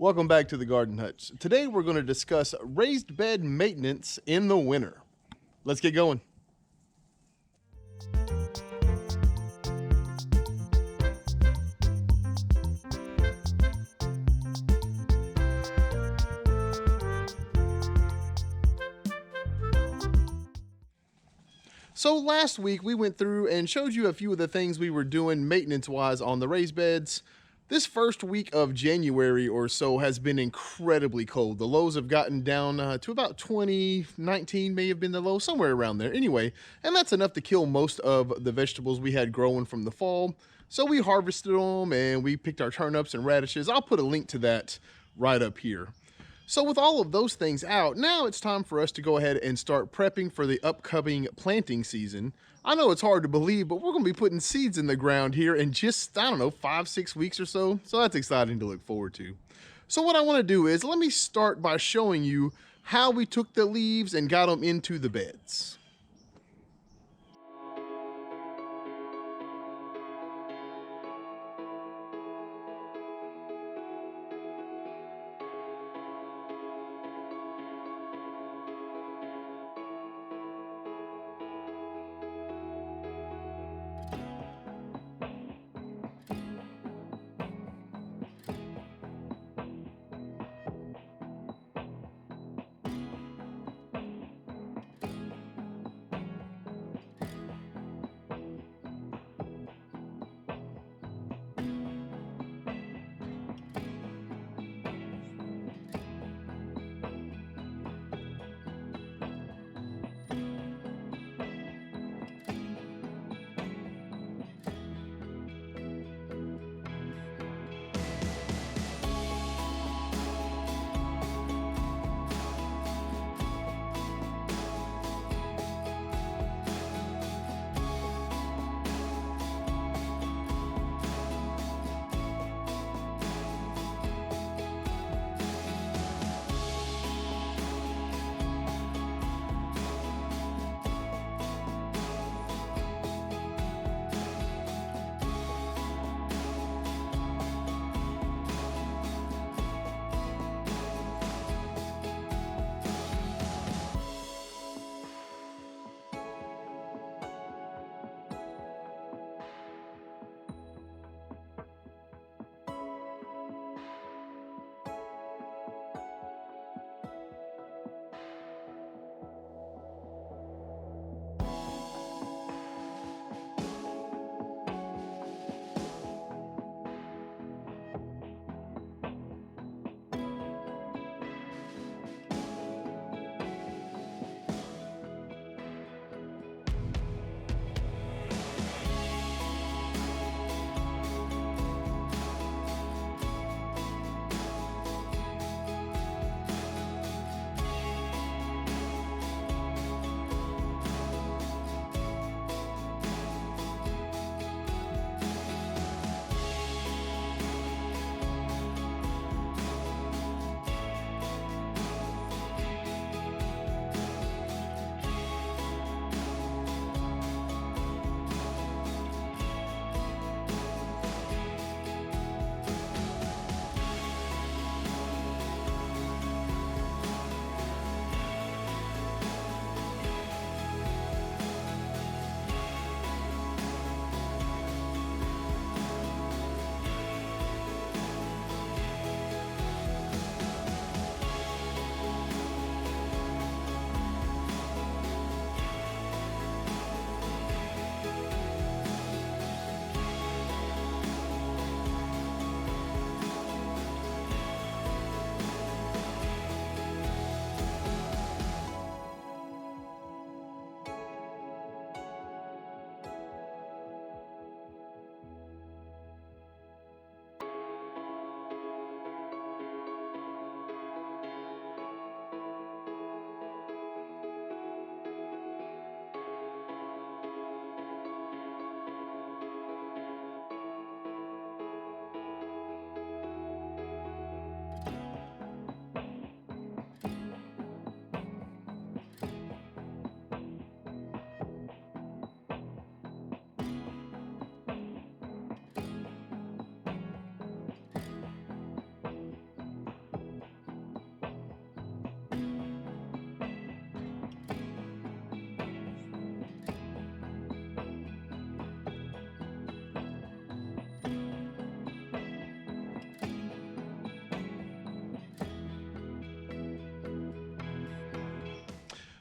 Welcome back to the Garden Hutch. Today we're going to discuss raised bed maintenance in the winter. Let's get going. So last week we went through and showed you a few of the things we were doing maintenance-wise on the raised beds. This first week of January or so has been incredibly cold. The lows have gotten down to about 20, 19 may have been the low, somewhere around there. Anyway, and that's enough to kill most of the vegetables we had growing from the fall. So we harvested them and we picked our turnips and radishes. I'll put a link to that right up here. So with all of those things out, now it's time for us to go ahead and start prepping for the upcoming planting season. I know it's hard to believe, but we're going to be putting seeds in the ground here in just, 5-6 weeks or so. So that's exciting to look forward to. So what I want to do is let me start by showing you how we took the leaves and got them into the beds.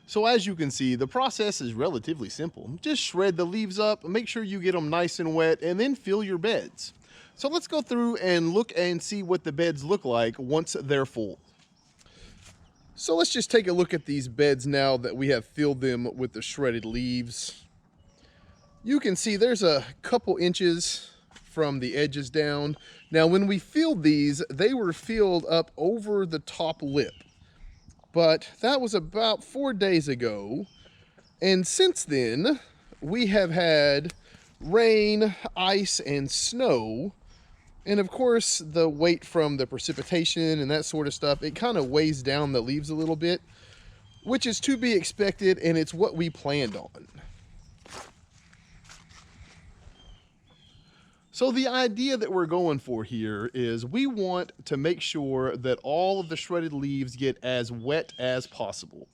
So as you can see, the process is relatively simple. Just shred the leaves up, make sure you get them nice and wet, and then fill your beds. So let's go through and look and see what the beds look like once they're full. So let's just take a look at these beds now that we have filled them with the shredded leaves. You can see there's a couple inches from the edges down. Now when we filled these, they were filled up over the top lip. But that was about 4 days ago. And since then, we have had rain, ice, and snow. And of course, the weight from the precipitation and that sort of stuff, it kind of weighs down the leaves a little bit, which is to be expected, and it's what we planned on. So the idea that we're going for here is we want to make sure that all of the shredded leaves get as wet as possible.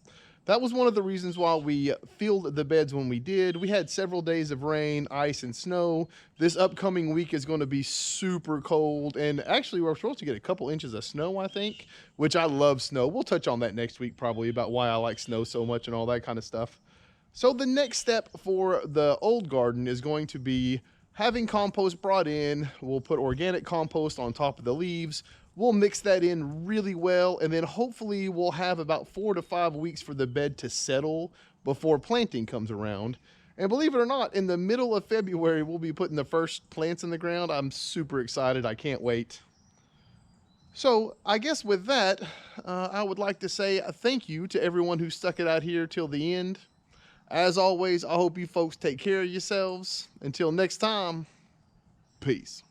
That was one of the reasons why we filled the beds when we did. We had several days of rain, ice, and snow. This upcoming week is going to be super cold, and actually we're supposed to get a couple inches of snow, I think, which I love snow. We'll touch on that next week probably about why I like snow so much and all that kind of stuff. So the next step for the old garden is going to be having compost brought in. We'll put organic compost on top of the leaves. We'll mix that in really well, and then hopefully we'll have about 4 to 5 weeks for the bed to settle before planting comes around. And believe it or not, in the middle of February, we'll be putting the first plants in the ground. I'm super excited. I can't wait. So I guess with that, I would like to say a thank you to everyone who stuck it out here till the end. As always, I hope you folks take care of yourselves. Until next time, peace.